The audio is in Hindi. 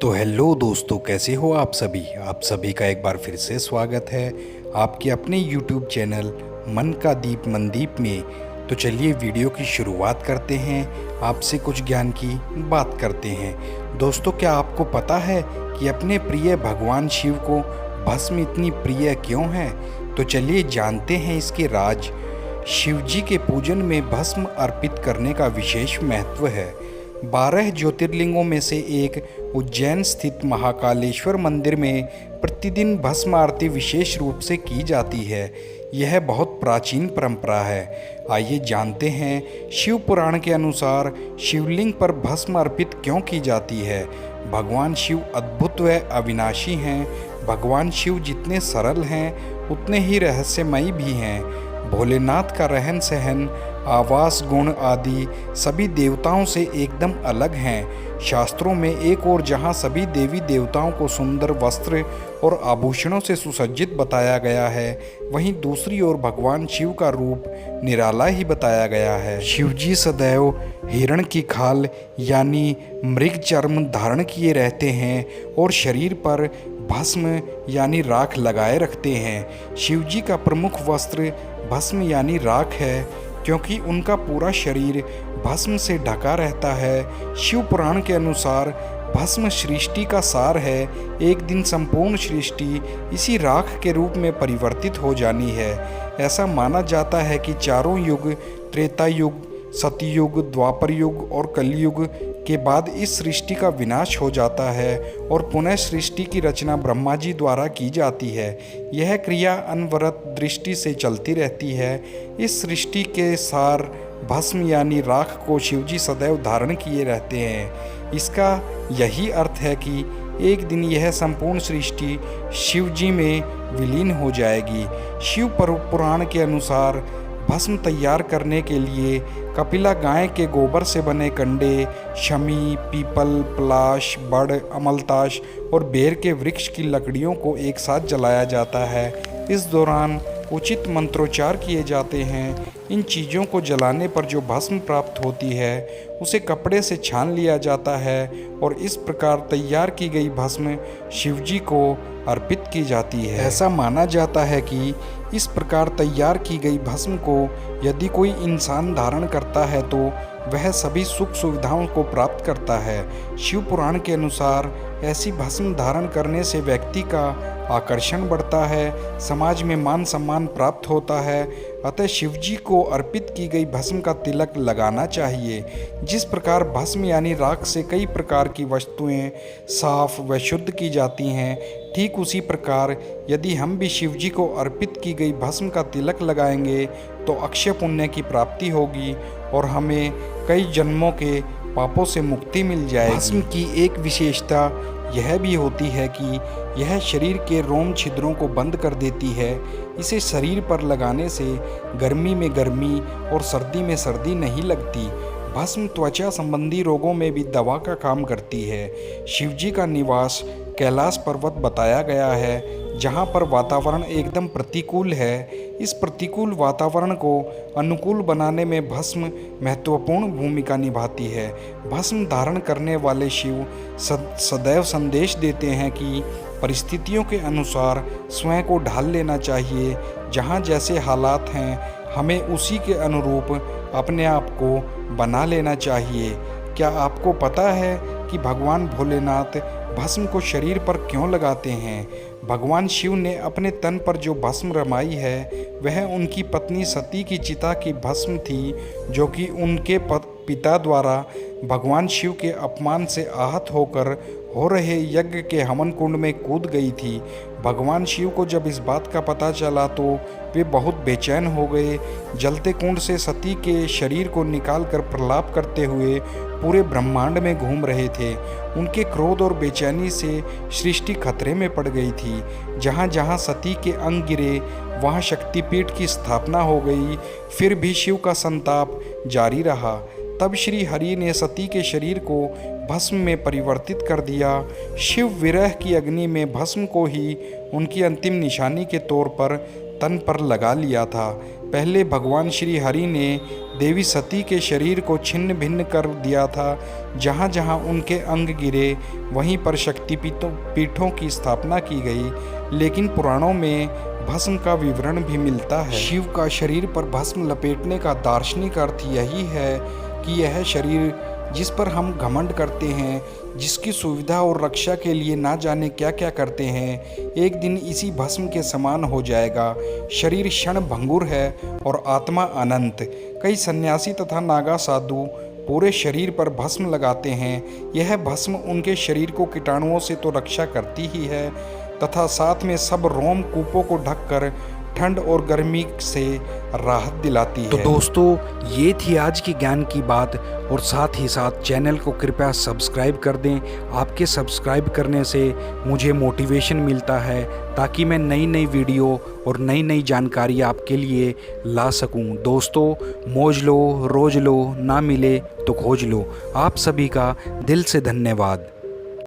तो हेलो दोस्तों, कैसे हो आप सभी का एक बार फिर से स्वागत है आपके अपने YouTube चैनल मन का दीप मनदीप में। तो चलिए वीडियो की शुरुआत करते हैं, आपसे कुछ ज्ञान की बात करते हैं। दोस्तों, क्या आपको पता है कि अपने प्रिय भगवान शिव को भस्म इतनी प्रिय क्यों है? तो चलिए जानते हैं इसके राज। शिव जी के पूजन में भस्म अर्पित करने का विशेष महत्व है। 12 ज्योतिर्लिंगों में से एक उज्जैन स्थित महाकालेश्वर मंदिर में प्रतिदिन भस्म आरती विशेष रूप से की जाती है। यह बहुत प्राचीन परंपरा है। आइए जानते हैं शिव पुराण के अनुसार शिवलिंग पर भस्म अर्पित क्यों की जाती है। भगवान शिव अद्भुत व अविनाशी हैं। भगवान शिव जितने सरल हैं उतने ही रहस्यमयी भी हैं। भोलेनाथ का रहन सहन, आवास, गुण आदि सभी देवताओं से एकदम अलग हैं। शास्त्रों में एक ओर जहाँ सभी देवी देवताओं को सुंदर वस्त्र और आभूषणों से सुसज्जित बताया गया है, वहीं दूसरी ओर भगवान शिव का रूप निराला ही बताया गया है। शिव जी सदैव हिरण की खाल यानी मृग चर्म धारण किए रहते हैं और शरीर पर भस्म यानी राख लगाए रखते हैं। शिव जी का प्रमुख वस्त्र भस्म यानी राख है, क्योंकि उनका पूरा शरीर भस्म से ढका रहता है। शिव पुराण के अनुसार भस्म सृष्टि का सार है। एक दिन संपूर्ण सृष्टि इसी राख के रूप में परिवर्तित हो जानी है। ऐसा माना जाता है कि चारों युग, त्रेता युग, सतयुग, द्वापर युग और कलयुग के बाद इस सृष्टि का विनाश हो जाता है और पुनः सृष्टि की रचना ब्रह्मा जी द्वारा की जाती है। यह क्रिया अनवरत दृष्टि से चलती रहती है। इस सृष्टि के सार भस्म यानी राख को शिवजी सदैव धारण किए रहते हैं। इसका यही अर्थ है कि एक दिन यह संपूर्ण सृष्टि शिवजी में विलीन हो जाएगी। शिव पुराण के अनुसार भस्म तैयार करने के लिए कपिला गाय के गोबर से बने कंडे, शमी, पीपल, पलाश, बड़, अमलताश और बेर के वृक्ष की लकड़ियों को एक साथ जलाया जाता है। इस दौरान उचित मंत्रोच्चार किए जाते हैं। इन चीज़ों को जलाने पर जो भस्म प्राप्त होती है उसे कपड़े से छान लिया जाता है और इस प्रकार तैयार की गई भस्म शिवजी को अर्पित की जाती है। ऐसा माना जाता है कि इस प्रकार तैयार की गई भस्म को यदि कोई इंसान धारण करता है तो वह सभी सुख सुविधाओं को प्राप्त करता है। शिव पुराण के अनुसार ऐसी भस्म धारण करने से व्यक्ति का आकर्षण बढ़ता है, समाज में मान सम्मान प्राप्त होता है। अतः शिवजी को अर्पित की गई भस्म का तिलक लगाना चाहिए। जिस प्रकार भस्म यानी राख से कई प्रकार की वस्तुएं साफ व शुद्ध की जाती हैं, ठीक उसी प्रकार यदि हम भी शिवजी को अर्पित की गई भस्म का तिलक लगाएंगे तो अक्षय पुण्य की प्राप्ति होगी और हमें कई जन्मों के पापों से मुक्ति मिल जाएगी। भस्म की एक विशेषता यह भी होती है कि यह शरीर के रोम छिद्रों को बंद कर देती है। इसे शरीर पर लगाने से गर्मी में गर्मी और सर्दी में सर्दी नहीं लगती। भस्म त्वचा संबंधी रोगों में भी दवा का काम करती है। शिवजी का निवास कैलाश पर्वत बताया गया है, जहाँ पर वातावरण एकदम प्रतिकूल है। इस प्रतिकूल वातावरण को अनुकूल बनाने में भस्म महत्वपूर्ण भूमिका निभाती है। भस्म धारण करने वाले शिव सदैव संदेश देते हैं कि परिस्थितियों के अनुसार स्वयं को ढाल लेना चाहिए। जहाँ जैसे हालात हैं हमें उसी के अनुरूप अपने आप को बना लेना चाहिए। क्या आपको पता है कि भगवान भोलेनाथ भस्म को शरीर पर क्यों लगाते हैं? भगवान शिव ने अपने तन पर जो भस्म रमाई है वह उनकी पत्नी सती की चिता की भस्म थी, जो कि उनके पिता द्वारा भगवान शिव के अपमान से आहत होकर हो रहे यज्ञ के हवन कुंड में कूद गई थी। भगवान शिव को जब इस बात का पता चला तो वे बहुत बेचैन हो गए। जलते कुंड से सती के शरीर को निकालकर प्रलाप करते हुए पूरे ब्रह्मांड में घूम रहे थे। उनके क्रोध और बेचैनी से सृष्टि खतरे में पड़ गई थी। जहाँ जहाँ सती के अंग गिरे वहाँ शक्तिपीठ की स्थापना हो गई। फिर भी शिव का संताप जारी रहा। तब श्री हरि ने सती के शरीर को भस्म में परिवर्तित कर दिया। शिव विरह की अग्नि में भस्म को ही उनकी अंतिम निशानी के तौर पर तन पर लगा लिया था। पहले भगवान श्री हरि ने देवी सती के शरीर को छिन्न भिन्न कर दिया था। जहाँ जहाँ उनके अंग गिरे वहीं पर शक्तिपीठों की स्थापना की गई। लेकिन पुराणों में भस्म का विवरण भी मिलता है। शिव का शरीर पर भस्म लपेटने का दार्शनिक अर्थ यही है कि यह शरीर जिस पर हम घमंड करते हैं, जिसकी सुविधा और रक्षा के लिए ना जाने क्या क्या करते हैं, एक दिन इसी भस्म के समान हो जाएगा। शरीर क्षण भंगुर है और आत्मा अनंत। कई सन्यासी तथा नागा साधु पूरे शरीर पर भस्म लगाते हैं। यह भस्म उनके शरीर को कीटाणुओं से तो रक्षा करती ही है तथा साथ में सब रोम कूपों को ढककर ठंड और गर्मी से राहत दिलाती है। तो दोस्तों, ये थी आज की ज्ञान की बात, और साथ ही साथ चैनल को कृपया सब्सक्राइब कर दें। आपके सब्सक्राइब करने से मुझे मोटिवेशन मिलता है ताकि मैं नई नई वीडियो और नई नई जानकारी आपके लिए ला सकूं। दोस्तों, मौज लो, रोज लो, ना मिले तो खोज लो। आप सभी का दिल से धन्यवाद।